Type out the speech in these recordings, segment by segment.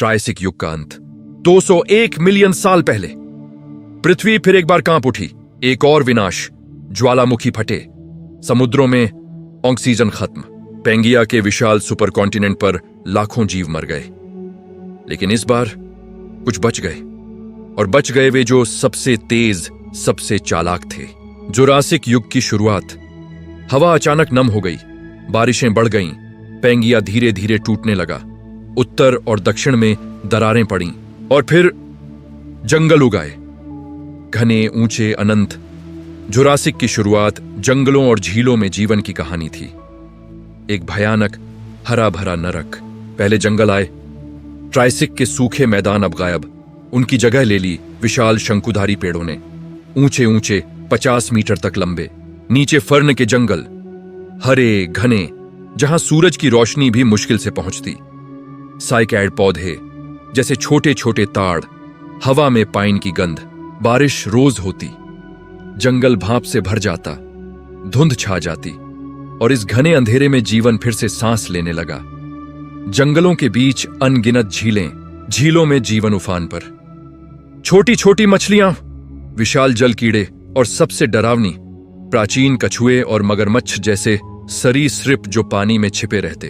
Triassic युग का अंत 201 मिलियन साल पहले पृथ्वी फिर एक बार कांप उठी। एक और विनाश, ज्वालामुखी फटे, समुद्रों में ऑक्सीजन खत्म, पेंगिया के विशाल सुपर कॉन्टिनेंट पर लाखों जीव मर गए। लेकिन इस बार कुछ बच गए, और बच गए वे जो सबसे तेज, सबसे चालाक थे। जुरासिक युग की शुरुआत। हवा अचानक नम हो गई, बारिशें बढ़ गईं, पेंगिया धीरे धीरे टूटने लगा, उत्तर और दक्षिण में दरारें पड़ीं, और फिर जंगल उगाए, घने, ऊंचे, अनंत। जुरासिक की शुरुआत जंगलों और झीलों में जीवन की कहानी थी। एक भयानक हरा भरा नरक। पहले जंगल आए, ट्रायसिक के सूखे मैदान अब गायब, उनकी जगह ले ली विशाल शंकुधारी पेड़ों ने, ऊंचे ऊंचे 50 मीटर तक लंबे। नीचे फर्न के जंगल, हरे घने, जहां सूरज की रोशनी भी मुश्किल से पहुंचती। साइकैड पौधे जैसे छोटे छोटे ताड़, हवा में पाइन की गंध, बारिश रोज होती, जंगल भाप से भर जाता, धुंध छा जाती, और इस घने अंधेरे में जीवन फिर से सांस लेने लगा। जंगलों के बीच अनगिनत झीलें, झीलों में जीवन उफान पर। छोटी छोटी मछलियां, विशाल जल कीड़े, और सबसे डरावनी प्राचीन कछुए और मगरमच्छ जैसे सरीसृप जो पानी में छिपे रहते।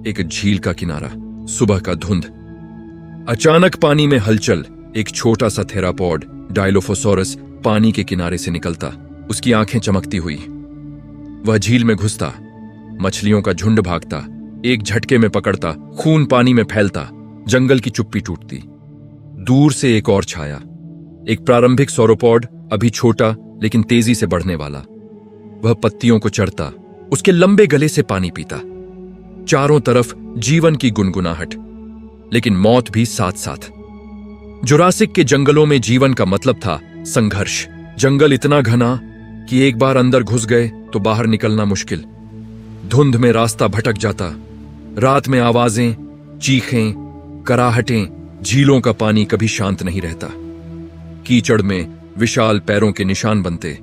एक झील का किनारा, सुबह का धुंध, अचानक पानी में हलचल। एक छोटा सा थेरापॉड डायलोफोसोरस पानी के किनारे से निकलता, उसकी आंखें चमकती हुई। वह झील में घुसता, मछलियों का झुंड भागता, एक झटके में पकड़ता, खून पानी में फैलता, जंगल की चुप्पी टूटती। दूर से एक और छाया, एक प्रारंभिक सौरोपॉड, अभी छोटा लेकिन तेजी से बढ़ने वाला। वह पत्तियों को चढ़ता, उसके लंबे गले से पानी पीता। चारों तरफ जीवन की गुनगुनाहट, लेकिन मौत भी साथ साथ। जुरासिक के जंगलों में जीवन का मतलब था संघर्ष। जंगल इतना घना कि एक बार अंदर घुस गए तो बाहर निकलना मुश्किल। धुंध में रास्ता भटक जाता, रात में आवाजें, चीखें, कराहटें, झीलों का पानी कभी शांत नहीं रहता। कीचड़ में विशाल पैरों के निशान बनते।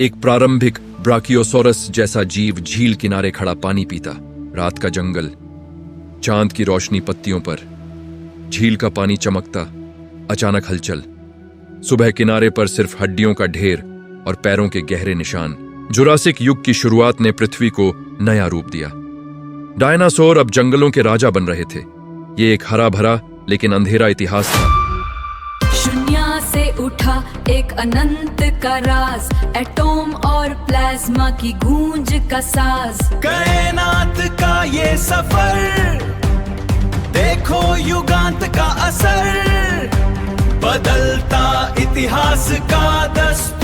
एक प्रारंभिक ब्राकियोसोरस जैसा जीव झील किनारे खड़ा पानी पीता। रात का जंगल, चांद की रोशनी पत्तियों पर, झील का पानी चमकता, अचानक हलचल। सुबह किनारे पर सिर्फ हड्डियों का ढेर और पैरों के गहरे निशान। जुरासिक युग की शुरुआत ने पृथ्वी को नया रूप दिया। डायनासोर अब जंगलों के राजा बन रहे थे। ये एक हरा भरा लेकिन अंधेरा इतिहास था। शून्य से उठा एक अनंत का राज, एटॉम और प्लाज्मा की गूंज का साज। कायनात का ये सफर, देखो युगांत का असर, बदलता इतिहास का दस्तूर।